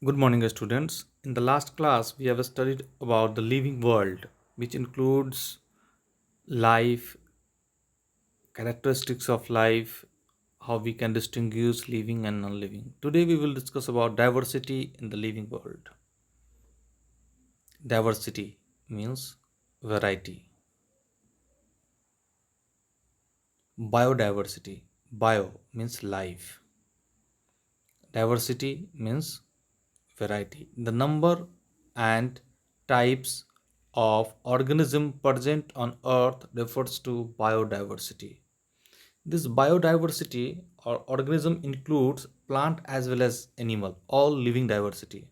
Good morning, students. In the last class, we have studied about the living world, which includes life, characteristics of life, how we can distinguish living and non-living. Today, we will discuss about diversity in the living world. Diversity means variety. Biodiversity. Bio means life. Diversity means variety. The number and types of organism present on earth refers to biodiversity. This biodiversity or organism includes plant as well as animal, all living diversity.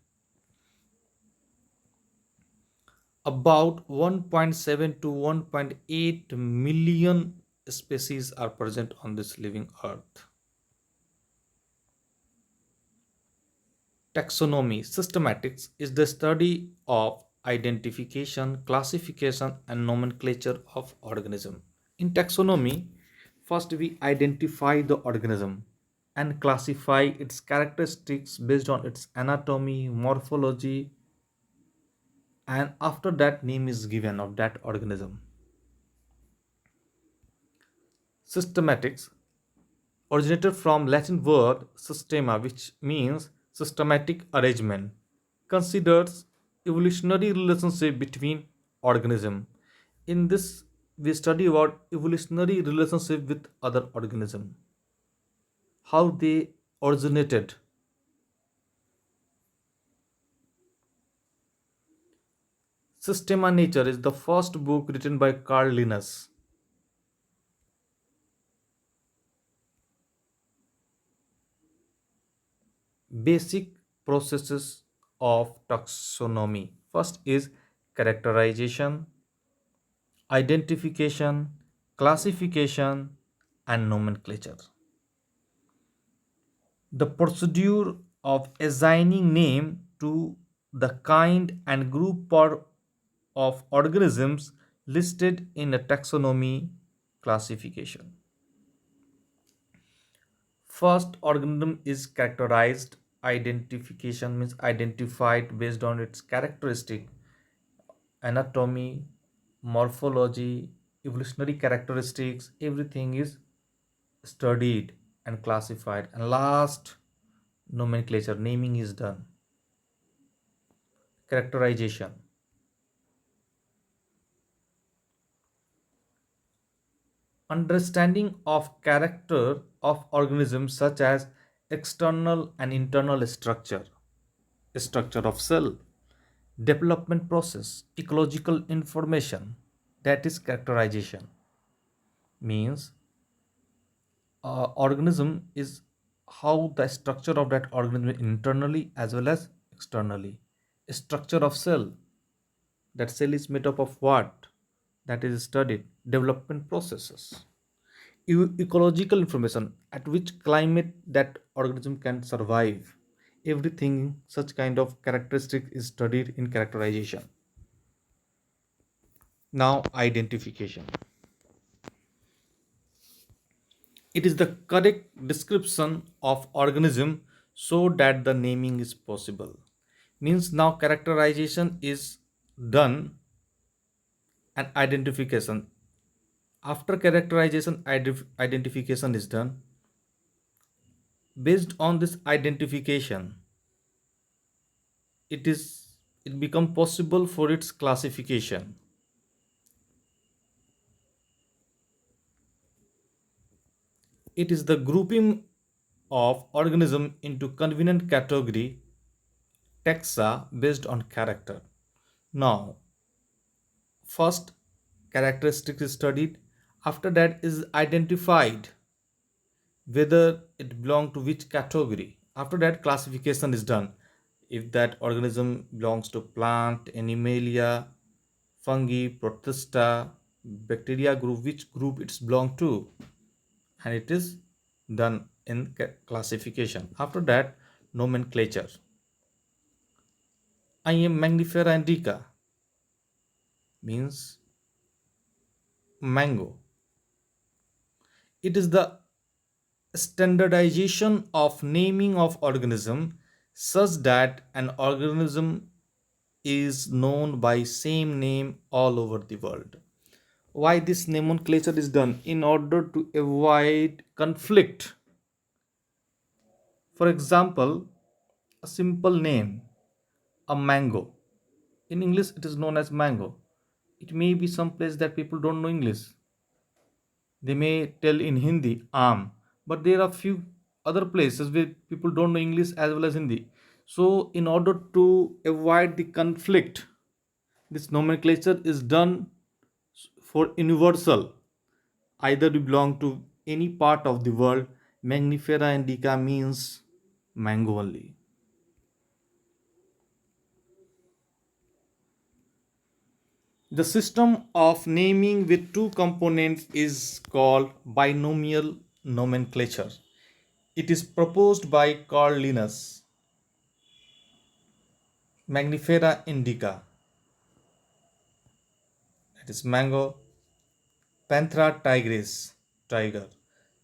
About 1.7 to 1.8 million species are present on this living earth. Taxonomy systematics is the study of identification, classification, and nomenclature of organism. In taxonomy, first we identify the organism and classify its characteristics based on its anatomy, morphology, and after that name is given of that organism. Systematics originated from Latin word systema, which means systematic arrangement, considers evolutionary relationship between organism. In this, we study about evolutionary relationship with other organism, how they originated. Systema Nature is the first book written by Carl Linnaeus. Basic processes of taxonomy. First is characterization, identification, classification, and nomenclature. The procedure of assigning name to the kind and of organisms listed in a taxonomy classification. First, organism is characterized. Identification means identified based on its characteristic, anatomy, morphology, evolutionary characteristics, everything is studied and classified. And last, nomenclature, naming is done. Characterization. Understanding of character of organisms such as external and internal structure of cell, development process, ecological information, that is characterization. Means organism is how the structure of that organism internally as well as externally. Structure of cell, that cell is made up of what, that is studied. Development processes, ecological information, at which climate that organism can survive, everything such kind of characteristic is studied in characterization. Now identification, it is the correct description of organism so that the naming is possible. Means now characterization is done and identification. After characterization, identification is done. Based on this identification, it is it become possible for its classification. It is the grouping of organism into convenient category, taxa, based on character. Now first characteristic is studied, after that is identified whether it belong to which category. After that classification is done, if that organism belongs to plant, animalia, fungi, protista, bacteria group, which group it's belong to, and it is done in classification. After that, nomenclature. I am magnifera indica means mango. It is the standardization of naming of organism such that an organism is known by same name all over the world. Why this nomenclature is done? In order to avoid conflict. For example, a simple name, a mango. In English, it is known as mango. It may be some place that people don't know English. They may tell in Hindi, am. But there are few other places where people don't know English as well as Hindi. So, in order to avoid the conflict, this nomenclature is done for universal. Either you belong to any part of the world, Magnifera indica means mango only. The system of naming with two components is called binomial nomenclature. It is proposed by Carl Linus. Magnifera indica, that is mango, Panthera tigris, tiger.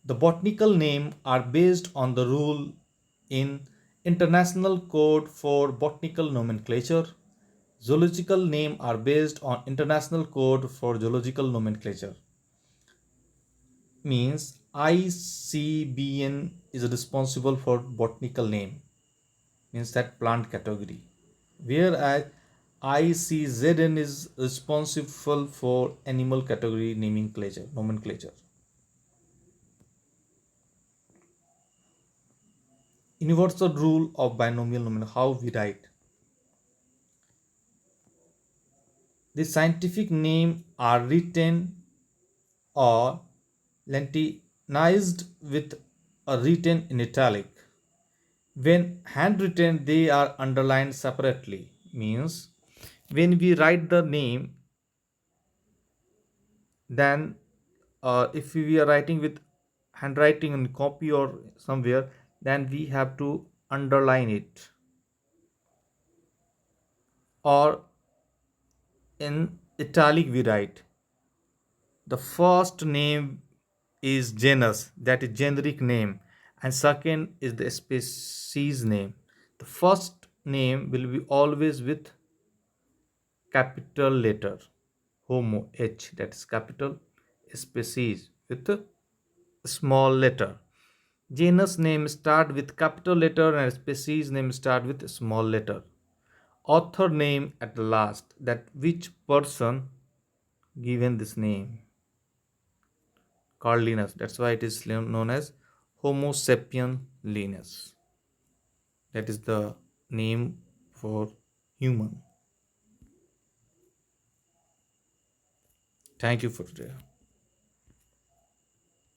The botanical name are based on the rule in International Code for Botanical Nomenclature. Zoological name are based on International Code for Zoological Nomenclature. Means ICBN is responsible for botanical name, means that plant category, whereas ICZN is responsible for animal category nomenclature. Universal rule of binomial nomenclature, how we write. The scientific name are written or Latinized with a written in italic. When handwritten, they are underlined separately. Means when we write the name, then if we are writing with handwriting in copy or somewhere, then we have to underline it. Or in italic, we write the first name is genus, that is generic name, and second is the species name. The first name will be always with capital letter, homo, h, that is capital, species with a small letter. Genus name start with capital letter and species name start with a small letter. Author name at the last, that which person given this name. Called Linus. That's why it is known as Homo sapien Linus. That is the name for human. Thank you for today.